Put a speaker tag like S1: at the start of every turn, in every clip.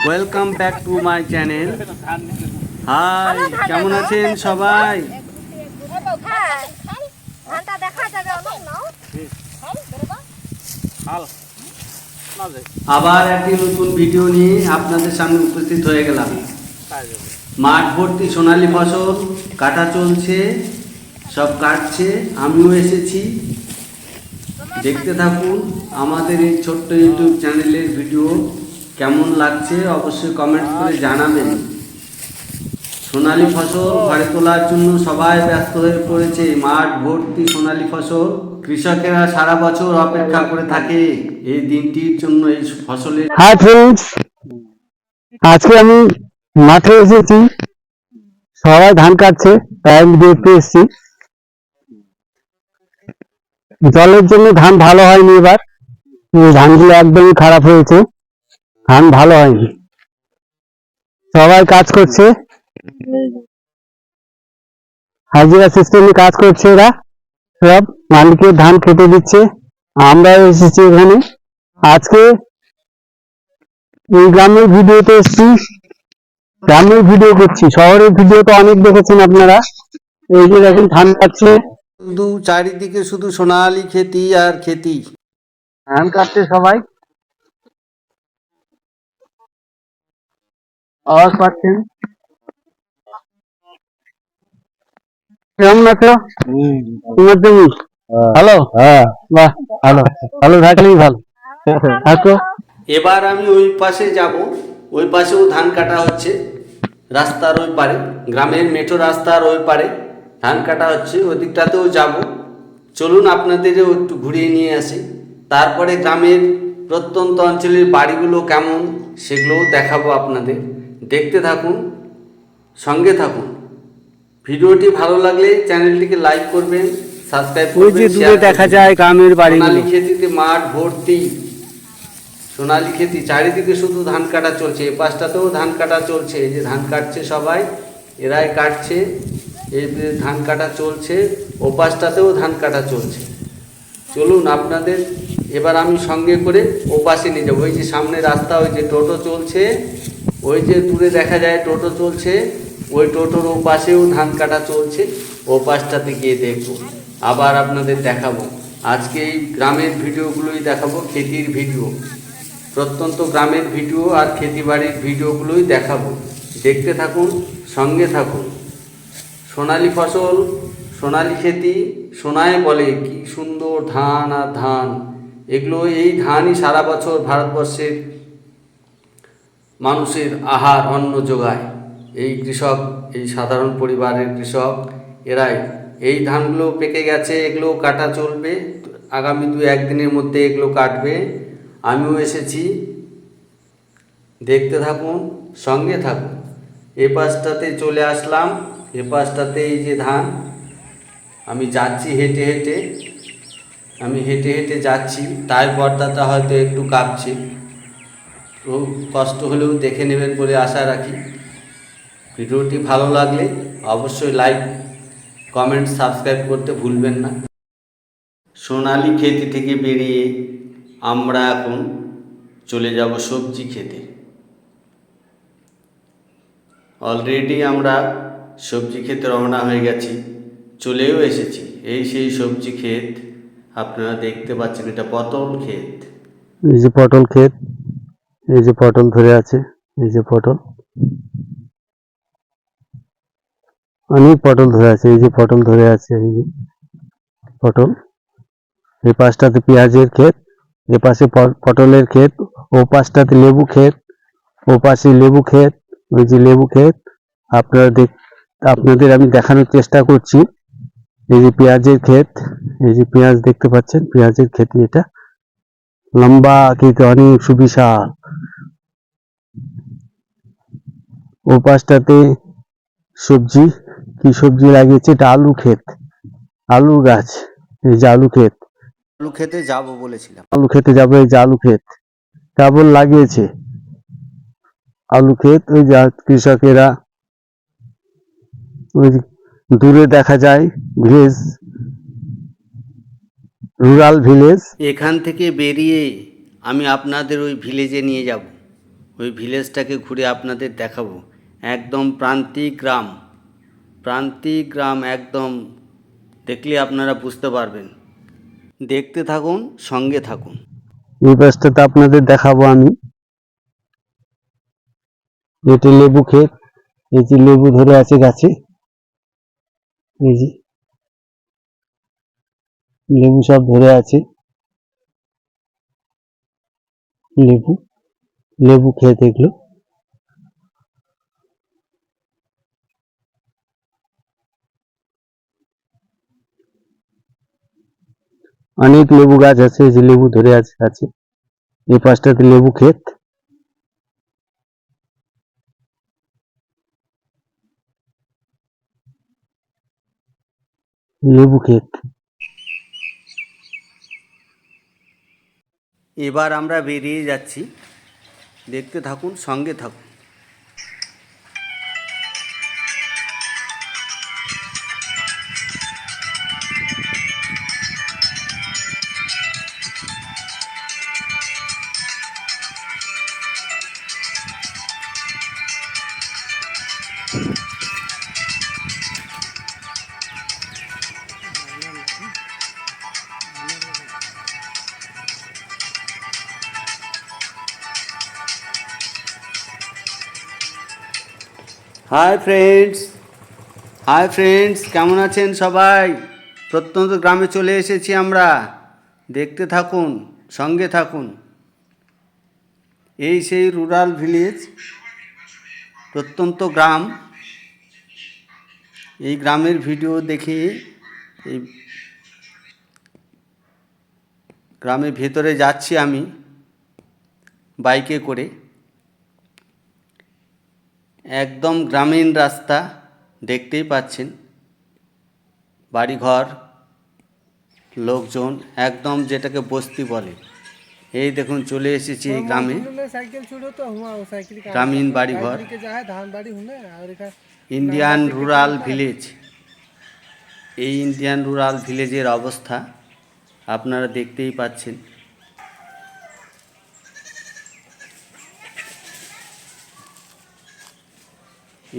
S1: Welcome back to my channel. Hi, কেমন আছেন সবাই? আবার একটি নতুন ভিডিও নিয়ে আপনাদের সামনে উপস্থিত হয়ে গেলাম। মাঠ ভর্তি সোনালী ফসল কাটা চলছে, সব কাটছে, আমিও এসেছি। দেখতে থাকুন আমাদের এই ছোট্ট ইউটিউব চ্যানেলের ভিডিও। কেমন লাগছে অবশ্যই কমেন্ট করে জানাবেন। সোনালী ফসল ঘরে তোলার জন্য সবাই ব্যস্ত হয়ে পড়েছে। মাঠ ভর্তি সোনালী ফসল। কৃষকেরা সারা বছর অপেক্ষা করে থাকে এই দিনটির জন্য, এই ফসলের।
S2: হাই ফ্রেন্ডস, আজকে আমি মাঠে এসেছি। সবাই ধান কাটছে, তাই আমি দেখতে এসেছি। জলের জন্য ধান ভালো হয়নি এবার। এই ধানগুলো একদমই খারাপ হয়েছে, ধান ভালো হয়নি। সবাই কাজ করছে, হাজিরা সিস্টেমে কাজ করছে এরা সব। মালিকের ধান কেটে দিচ্ছে, আমরা এসেছি এখানে। আজকে এই গ্রামের ভিডিওতে এসেছি, গ্রামের ভিডিও করছি। শহরের ভিডিও তো অনেক দেখেছেন আপনারা। এই যে দেখেন ধান কাটছে,
S1: শুধু চারিদিকে শুধু সোনালী খেতি আর খেতি।
S2: ধান কাটছে সবাই। আওয়াজ পাচ্ছেন? কেমন আছো? তোমার জমি ভালো? হ্যাঁ, বাহ, ভালো ভালো থাকলেই ভালো থাকো।
S1: এবার আমি ওই পাশে যাব। ওই পাশেও ধান কাটা হচ্ছে, রাস্তার ওই পারে, গ্রামের মেঠো রাস্তার ওই পারে ধান কাটা হচ্ছে। ওই দিকটাতেও যাব। চলুন আপনাদেরও একটু ঘুরিয়ে নিয়ে আসি। তারপরে গ্রামের প্রত্যন্ত অঞ্চলের বাড়িগুলো কেমন সেগুলোও দেখাবো আপনাদের। দেখতে থাকুন, সঙ্গে থাকুন। ভিডিওটি ভালো লাগলে চ্যানেলটিকে লাইক করবেন, সাবস্ক্রাইব
S2: ওই
S1: করবেন।
S2: যে দূরে দেখা যায় গ্রামের বাড়িগুলো।
S1: সোনালী খেতিতে মাঠ ভর্তি সোনালী খেতি, চারিদিকে শুধু ধান কাটা চলছে। এ পাশটাতেও ধান কাটা চলছে, এই যে ধান কাটছে সবাই, এরাই কাটছে। এই যে ধান কাটা চলছে, ও পাশটাতেও ধান কাটা চলছে। চলুন আপনাদের এবার আমি সঙ্গে করে ও পাশে নিয়ে যাবো। ওই যে সামনে রাস্তা, ওই যে টোটো চলছে, ওই যে দূরে দেখা যায় টোটো চলছে, ওই টোটোর ও পাশেও ধান কাটা চলছে। ও পাশটাতে গিয়ে দেখবো, আবার আপনাদের দেখাবো। আজকে এই গ্রামের ভিডিওগুলোই দেখাবো, খেতির ভিডিও, প্রত্যন্ত গ্রামের ভিডিও আর খেতিবাড়ির ভিডিওগুলোই দেখাবো। দেখতে থাকুন, সঙ্গে থাকুন। সোনালী ফসল, সোনালী খেতি, সোনায় বলে কি সুন্দর ধান আর ধান। এগুলো, এই ধানই সারা বছর ভারতবর্ষের মানুষের আহার অন্ন যোগায়। এই কৃষক, এই সাধারণ পরিবারের কৃষক, এরাই। এই ধানগুলো পেকে গেছে, এগুলো কাটা চলবে। আগামী 2-1 দিনের মধ্যে এগুলো কাটবে। আমিও এসেছি, দেখতে থাকুন, সঙ্গে থাকুন। এ পাশটাতে চলে আসলাম, এ পাশটাতে এই যে ধান। আমি যাচ্ছি হেঁটে হেঁটে, আমি হেঁটে হেঁটে যাচ্ছি, তাই পর্দাটা হয়তো একটু কাঁপছে। তো কষ্ট হলেও দেখে নেবেন বলে আশা রাখি। ভিডিওটি ভালো লাগলে অবশ্যই লাইক, কমেন্ট, সাবস্ক্রাইব করতে ভুলবেন না। সোনালী খেতি থেকে বেরিয়ে আমরা এখন চলে যাব সবজি খেতে। অলরেডি আমরা সবজি খেতে রওনা হয়ে গেছি, চলেও এসেছি। এই সেই সবজি ক্ষেত, আপনারা দেখতে পাচ্ছেন, এটা পটল ক্ষেত।
S2: এই যে পটল ক্ষেত, এই যে পটল ধরে আছে, এই যে পটল, অনেক পটল ধরে আছে। এই যে পটল ধরে আছে, এই যে পটল। এই পাশটাতে পেঁয়াজের ক্ষেত, এ পাশে পটলের ক্ষেত, ও পাশটাতে লেবু ক্ষেত, ও পাশে লেবু ক্ষেত, ওই যে লেবু ক্ষেত। আপনাদের আমি দেখানোর চেষ্টা করছি। এই যে পেঁয়াজের ক্ষেত, এই যে পেঁয়াজ দেখতে পাচ্ছেন, পেঁয়াজের ক্ষেত। এটা লম্বা ক্ষেত, অনেক সুবিশাল। ও পাশটাতে সবজি, কি সবজি লাগিয়েছে, এটা আলু ক্ষেত, আলু গাছ। এই যে আলু ক্ষেত,
S1: আলু খেতে যাব বলেছিলাম।
S2: আলু খেতে যাবে। এই যে আলু ক্ষেত কেবল লাগিয়েছে, আলু ক্ষেত। ওই যে কৃষকেরা, ওই দূরে দেখা যায় ভিলেজ, রুরাল ভিলেজ।
S1: এখান থেকে বেরিয়ে আমি আপনাদের ওই ভিলেজে নিয়ে যাব। ওই ভিলেজটাকে ঘুরে আপনাদের দেখাবো। একদম প্রান্তিক গ্রাম একদম, দেখলে আপনারা বুঝতে পারবেন। দেখতে থাকুন, সঙ্গে থাকুন।
S2: এই পাশটাতে আপনাদের দেখাবো আমি। এটি লেবু ক্ষেত, এই যে লেবু ধরে আছে গাছে, এই যে লেবু সব ধরে আছে। লেবু লেবু ক্ষেত এগুলো। অনেক লেবু গাছ আছে, এই যে লেবু ধরে আছে। এই পাশটাতে লেবু ক্ষেত, লেবু ক্ষেত।
S1: এবার আমরা বেরিয়ে যাচ্ছি, দেখতে থাকুন, সঙ্গে থাকুন। হাই ফ্রেন্ডস, কেমন আছেন সবাই? প্রত্যন্ত গ্রামে চলে এসেছি আমরা, দেখতে থাকুন, সঙ্গে থাকুন। এই সেই রুরাল ভিলেজ, প্রত্যন্ত গ্রাম। এই গ্রামের ভিডিও দেখে এই গ্রামের ভেতরে যাচ্ছি আমি বাইকে করে। একদম গ্রামীণ রাস্তা, দেখতেই পাচ্ছেন। বাড়িঘর, লোকজন, একদম যেটাকে বস্তি বলে। এই দেখুন চলে এসেছি এই গ্রামে। গ্রামীণ বাড়িঘর, ইন্ডিয়ান রুরাল ভিলেজ। এই ইন্ডিয়ান রুরাল ভিলেজের অবস্থা আপনারা দেখতেই পাচ্ছেন।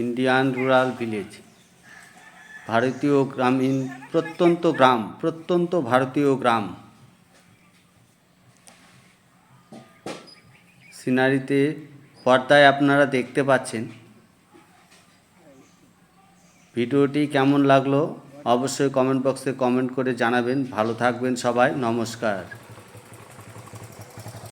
S1: ইন্ডিয়ান রুরাল ভিলেজ, ভারতীয় গ্রামীণ প্রত্যন্ত ভারতীয় গ্রাম। সিনারিতে পর্দায় আপনারা দেখতে পাচ্ছেন। ভিডিওটি কেমন লাগলো অবশ্যই কমেন্ট বক্সে কমেন্ট করে জানাবেন। ভালো থাকবেন সবাই, নমস্কার।